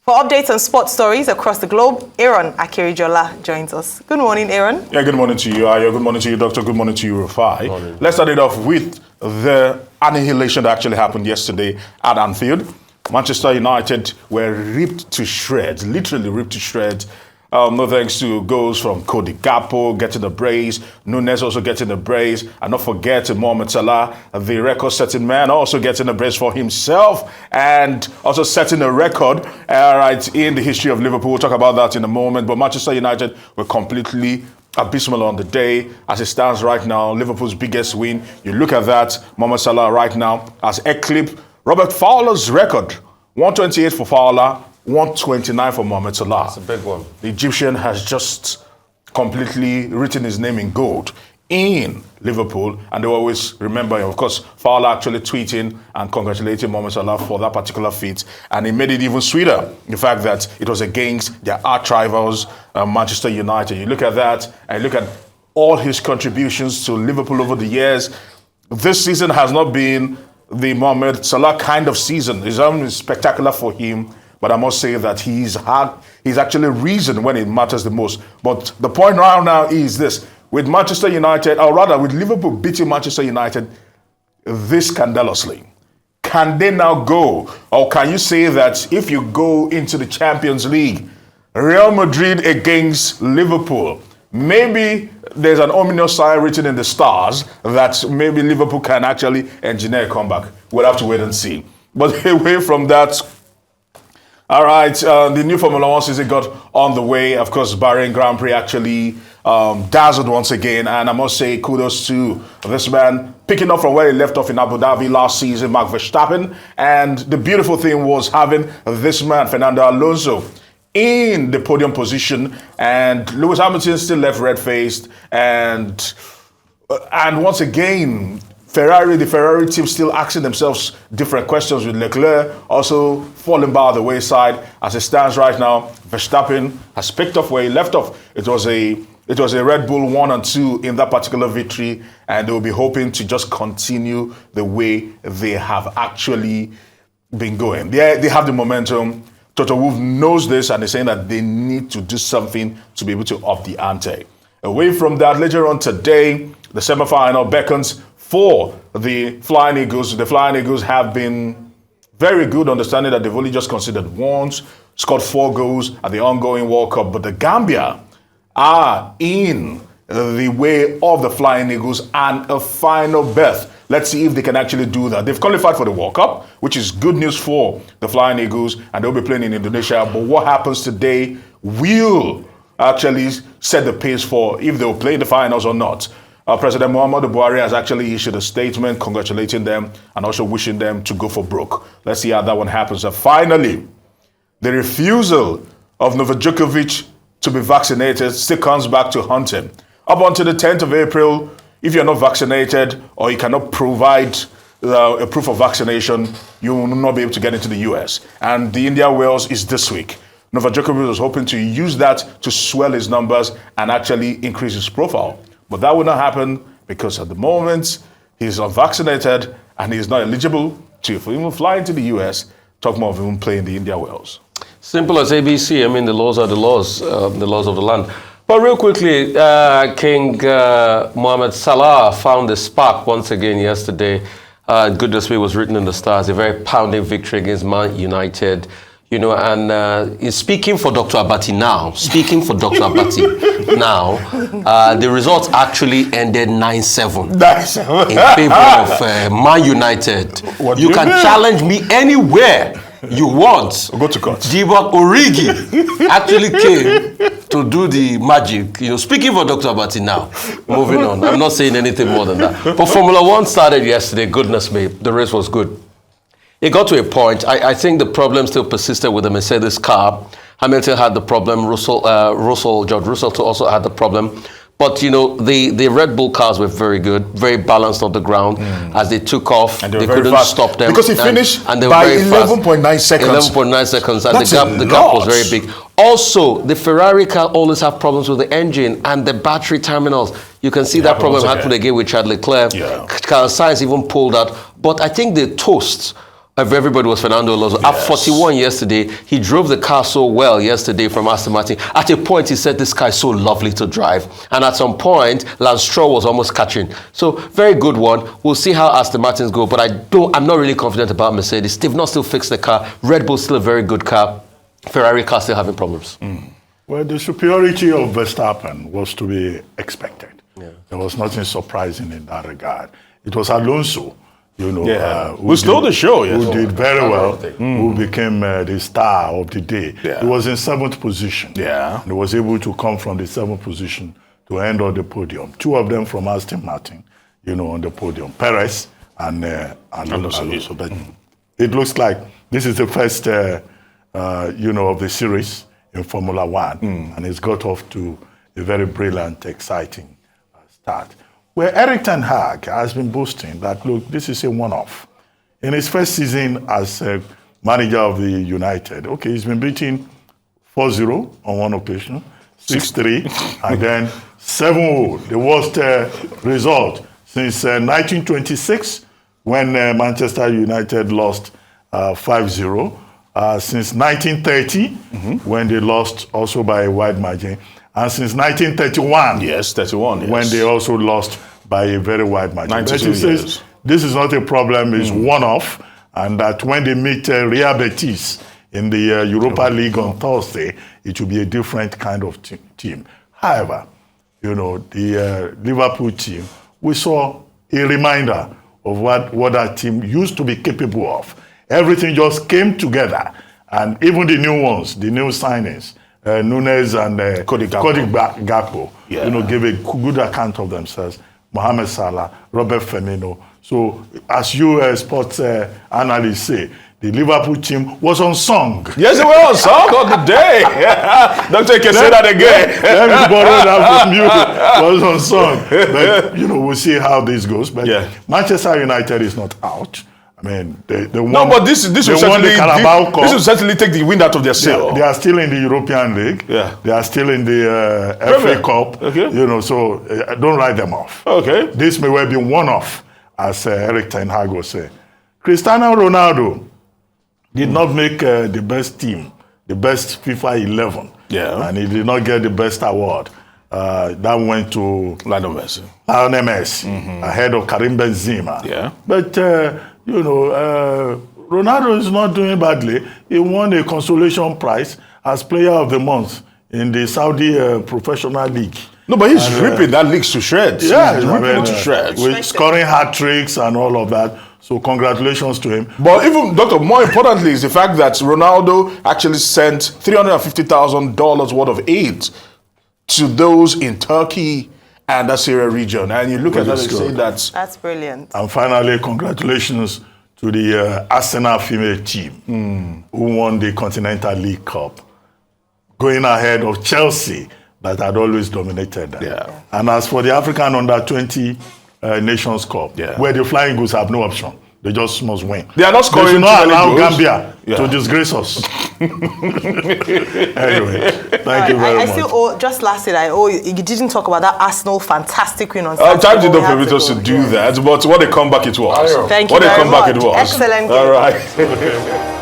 For updates on sports stories across the globe, Aaron Akirijola joins us. Good morning, Aaron. Yeah, good morning to you, Ayo. Good morning to you, Doctor. Good morning to you, Rufai. Let's start it off with the annihilation that actually happened yesterday at Anfield. Manchester United were ripped to shreds, literally ripped to shreds. No thanks to goals from Cody Gakpo getting the brace, Nunes also getting the brace, and not forget Mohamed Salah, the record-setting man, also getting a brace for himself and also setting a record right in the history of Liverpool. We'll talk about that in a moment. But Manchester United were completely abysmal on the day. As it stands right now, Liverpool's biggest win. You look at that, Mohamed Salah right now has eclipsed Robert Fowler's record, 128 for Fowler, 129 for Mohamed Salah. That's a big one. The Egyptian has just completely written his name in gold in Liverpool, and they always remember him. Of course, Fowler actually tweeting and congratulating Mohamed Salah for that particular feat, and it made it even sweeter, the fact that it was against their arch rivals, Manchester United. You look at that, and you look at all his contributions to Liverpool over the years. This season has not been the Mohamed Salah kind of season. It's only spectacular for him, but I must say that he's actually risen when it matters the most. But the point right now is this: with Manchester United, or rather with Liverpool beating Manchester United this scandalously, can they now go, or can you say that if you go into the Champions League, Real Madrid against Liverpool, maybe there's an ominous sign written in the stars that maybe Liverpool can actually engineer a comeback? We'll have to wait and see. But away from that, all right, the new Formula One season got on the way. Of course, Bahrain Grand Prix actually dazzled once again. And I must say kudos to this man, picking up from where he left off in Abu Dhabi last season, Max Verstappen. And the beautiful thing was having this man, Fernando Alonso, in the podium position. And Lewis Hamilton still left red-faced. And once again, the Ferrari team still asking themselves different questions, with Leclerc also falling by the wayside. As it stands right now, Verstappen has picked up where he left off. It was a Red Bull 1 and 2 in that particular victory, and they will be hoping to just continue the way they have actually been going. They have the momentum. Toto Wolff knows this, and they're saying that they need to do something to be able to up the ante. Away from that, later on today, the semi-final beckons for the Flying Eagles. The Flying Eagles have been very good, understanding that they've only just conceded once, scored 4 goals at the ongoing World Cup. But the Gambia are in the way of the Flying Eagles and a final berth. Let's see if they can actually do that. They've qualified for the World Cup, which is good news for the Flying Eagles, and they'll be playing in Indonesia. But what happens today will actually set the pace for if they'll play in the finals or not. President Muhammadu Buhari has actually issued a statement congratulating them and also wishing them to go for broke. Let's see how that one happens. And finally, the refusal of Novak Djokovic to be vaccinated still comes back to haunt him. Up until the 10th of April, if you're not vaccinated or you cannot provide a proof of vaccination, you will not be able to get into the US. And the India-Wales is this week. Novak Djokovic was hoping to use that to swell his numbers and actually increase his profile. But that will not happen because at the moment, he's unvaccinated and he's not eligible to even fly into the US, talk more of even playing the India-Wales. Simple as ABC. I mean, the laws are the laws of the land. But real quickly, King Mohamed Salah found the spark once again yesterday. Goodness me, was written in the stars. A very pounding victory against Man United. You know, and speaking for Dr. Abati now, the results actually ended 9-7 in favor of Man United. You can challenge me anywhere you want. Go to court. Divock Origi actually came to do the magic. You know, speaking for Dr. Abati now, moving on. I'm not saying anything more than that. But Formula One started yesterday. Goodness me, the race was good. It got to a point, I think the problem still persisted with the Mercedes car. Hamilton had the problem, George Russell also had the problem. But, you know, the Red Bull cars were very good, very balanced on the ground. As they took off, and they couldn't stop them. Because he finished and they by were 11.9 seconds. 11.9 seconds, and That's the gap was very big. Also, the Ferrari car always have problems with the engine and the battery terminals. You can see that problem happened again with Charles Leclerc. Yeah. Carlos Sainz even pulled out. But I think the toast of everybody was Fernando Alonso. At 41 yesterday, he drove the car so well yesterday from Aston Martin. At a point, he said, this car is so lovely to drive. And at some point, Lance Stroll was almost catching. So, very good one. We'll see how Aston Martins go, but I'm not really confident about Mercedes. They've not still fixed the car. Red Bull's still a very good car. Ferrari car still having problems. Well, the superiority of Verstappen was to be expected. Yeah. There was nothing surprising in that regard. It was Alonso, who stole the show, who did very well, who became the star of the day. Yeah. He was in 7th position. Yeah. And he was able to come from the 7th position to end on the podium. 2 of them from Aston Martin, on the podium. Perez and Alonso. But it looks like this is the first, of the series in Formula One. And it's got off to a very brilliant, exciting start. Where Eric Ten Hag has been boasting that, look, this is a one-off. In his first season as manager of the United, he's been beaten 4-0 on one occasion, 6-3, and then 7-0, the worst result since 1926, when Manchester United lost 5-0, since 1930, when they lost also by a wide margin, and since 1931, when they also lost by a very wide margin. But he says this is not a problem, it's one-off, and that when they meet Real Betis in the Europa League on Thursday, it will be a different kind of team. However, the Liverpool team, we saw a reminder of what that team used to be capable of. Everything just came together, and even the new ones, the new signings, Nunes and Cody Gakpo, gave a good account of themselves. Mohamed Salah, Robert Firmino. So, as you sports analysts say, the Liverpool team was unsung. Yes, it was unsung on the day. Doctor, you can say that again. Let me borrow that from you. Was unsung. But, we'll see how this goes. But Manchester United is not out. I mean, they won. No, but this will certainly take the wind out of their sail. They are still in the European League. Yeah. They are still in the FA Cup. Okay. So don't write them off. Okay. This may well be one-off, as Eric Ten Hag was saying. Cristiano Ronaldo did not make the best team, the best FIFA 11. Yeah. And he did not get the best award. That went to Lionel Messi. Ahead of Karim Benzema. Yeah. But Ronaldo is not doing badly. He won a consolation prize as Player of the Month in the Saudi Professional League. No, but he's ripping that league to shreds. Yeah, he's ripping it to shreds. With scoring hat tricks and all of that. So congratulations to him. But even, Doctor, more importantly is the fact that Ronaldo actually sent $350,000 worth of aid to those in Turkey and that Syria region. And you look at that and say that's brilliant. And finally, congratulations to the Arsenal female team who won the Continental League Cup, going ahead of Chelsea that had always dominated them. Yeah. And as for the African Under-20 Nations Cup, where the Flying Eagles have no option. They just must win. They are not scoring. They should not allow Gambia to disgrace us. Anyway, thank you very much. I still just last year, you didn't talk about that Arsenal fantastic win on Saturday. Time did not permit permit us to do that, but what a comeback it was. Thank you very much. What a comeback it was. Excellent. All right.